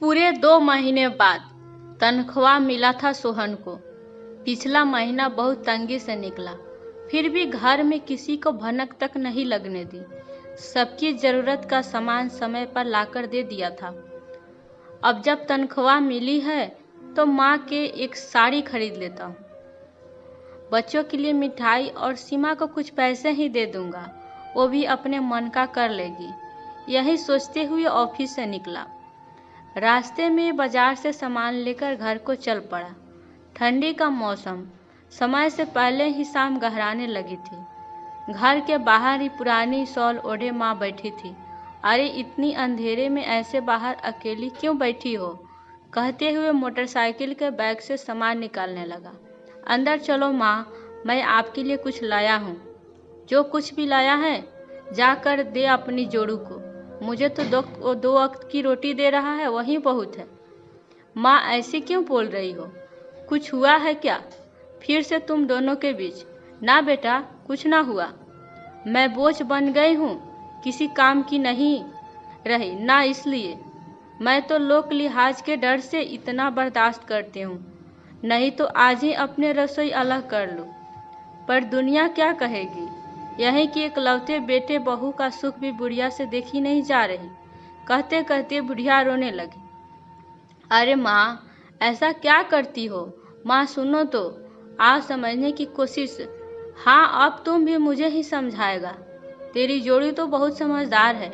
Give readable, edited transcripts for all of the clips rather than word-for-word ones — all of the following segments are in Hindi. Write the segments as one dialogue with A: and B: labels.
A: पूरे 2 महीने बाद तनख्वाह मिला था सोहन को। पिछला महीना बहुत तंगी से निकला, फिर भी घर में किसी को भनक तक नहीं लगने दी। सबकी ज़रूरत का सामान समय पर लाकर दे दिया था। अब जब तनख्वाह मिली है तो माँ के एक साड़ी खरीद लेता हूँ। बच्चों के लिए मिठाई और सीमा को कुछ पैसे ही दे दूंगा, वो भी अपने मन का कर लेगी। यही सोचते हुए ऑफिस से निकला। रास्ते में बाजार से सामान लेकर घर को चल पड़ा। ठंडी का मौसम, समय से पहले ही शाम गहराने लगी थी। घर के बाहर ही पुरानी शॉल ओढ़े माँ बैठी थी। अरे इतनी अंधेरे में ऐसे बाहर अकेली क्यों बैठी हो, कहते हुए मोटरसाइकिल के बैग से सामान निकालने लगा। अंदर चलो माँ, मैं आपके लिए कुछ लाया हूँ। जो कुछ भी लाया है जाकर दे अपनी जोड़ू को। मुझे तो दो वक्त की रोटी दे रहा है, वही बहुत है। माँ ऐसे क्यों बोल रही हो, कुछ हुआ है क्या फिर से तुम दोनों के बीच? ना बेटा, कुछ ना हुआ। मैं बोझ बन गई हूँ, किसी काम की नहीं रही ना, इसलिए मैं तो लोक लिहाज के डर से इतना बर्दाश्त करती हूँ, नहीं तो आज ही अपने रसोई अलग कर लूँ। पर दुनिया क्या कहेगी, यही कि इकलौते बेटे बहू का सुख भी बुढ़िया से देखी नहीं जा रही। कहते कहते बुढ़िया रोने लगी। अरे माँ, ऐसा क्या करती हो? माँ सुनो तो, आप समझने की कोशिश। हाँ, अब तुम भी मुझे ही समझाएगा। तेरी जोड़ी तो बहुत समझदार है,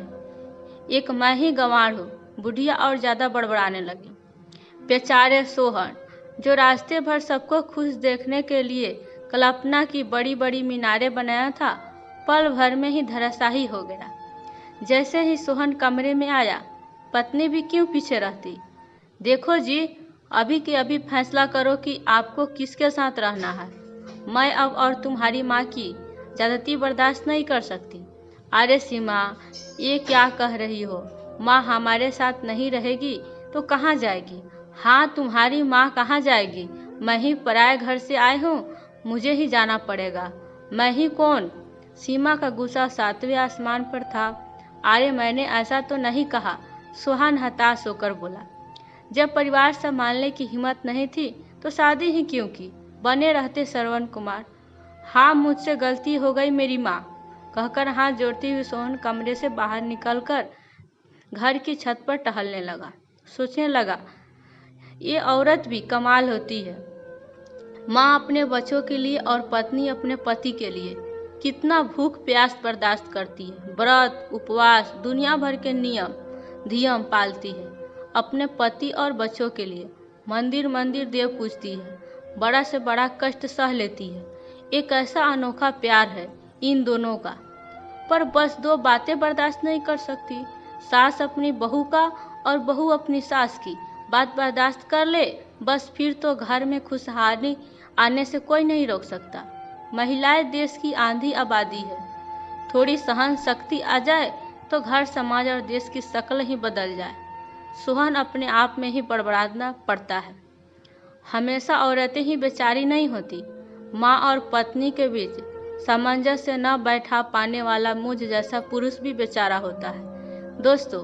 A: एक मैं ही गंवार हूँ। बुढ़िया और ज़्यादा बड़बड़ाने लगी। बेचारे सोहन, जो रास्ते भर सबको खुश देखने के लिए कल्पना की बड़ी बड़ी मीनारें बनाया था, पल भर में ही धराशायी हो गया। जैसे ही सोहन कमरे में आया, पत्नी भी क्यों पीछे रहती। देखो जी, अभी के अभी फैसला करो कि आपको किसके साथ रहना है। मैं अब और तुम्हारी माँ की ज्यादती बर्दाश्त नहीं कर सकती। अरे सीमा, ये क्या कह रही हो? माँ हमारे साथ नहीं रहेगी तो कहाँ जाएगी? हाँ, तुम्हारी माँ कहाँ जाएगी? मैं ही पराये घर से आई हूँ, मुझे ही जाना पड़ेगा। मैं ही कौन? सीमा का गुस्सा 7वें आसमान पर था। अरे मैंने ऐसा तो नहीं कहा, सोहन हताश होकर बोला। जब परिवार संभालने की हिम्मत नहीं थी तो शादी ही क्यों की, बने रहते श्रवण कुमार। हाँ, मुझसे गलती हो गई मेरी माँ, कहकर हाथ जोड़ती हुई सोहन कमरे से बाहर निकलकर घर की छत पर टहलने लगा। सोचने लगा, ये औरत भी कमाल होती है। माँ अपने बच्चों के लिए और पत्नी अपने पति के लिए कितना भूख प्यास बर्दाश्त करती है। व्रत उपवास दुनिया भर के नियम धियम पालती है। अपने पति और बच्चों के लिए मंदिर मंदिर देव पूजती है। बड़ा से बड़ा कष्ट सह लेती है। एक ऐसा अनोखा प्यार है इन दोनों का। पर बस 2 बातें बर्दाश्त नहीं कर सकती। सास अपनी बहू का और बहू अपनी सास की बात बर्दाश्त कर ले, बस फिर तो घर में खुशहाली आने से कोई नहीं रोक सकता। महिलाएं देश की आंधी आबादी है। थोड़ी सहन शक्ति आ जाए तो घर समाज और देश की शक्ल ही बदल जाए। सोहन अपने आप में ही बड़बड़ाना पड़ता है। हमेशा औरतें ही बेचारी नहीं होती। माँ और पत्नी के बीच सामंजस्य न बैठा पाने वाला मुझ जैसा पुरुष भी बेचारा होता है। दोस्तों,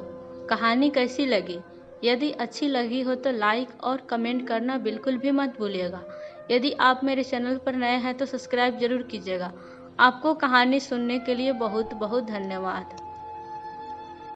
A: कहानी कैसी लगी? यदि अच्छी लगी हो तो लाइक और कमेंट करना बिल्कुल भी मत भूलिएगा। यदि आप मेरे चैनल पर नए हैं तो सब्सक्राइब जरूर कीजिएगा। आपको कहानी सुनने के लिए बहुत बहुत धन्यवाद।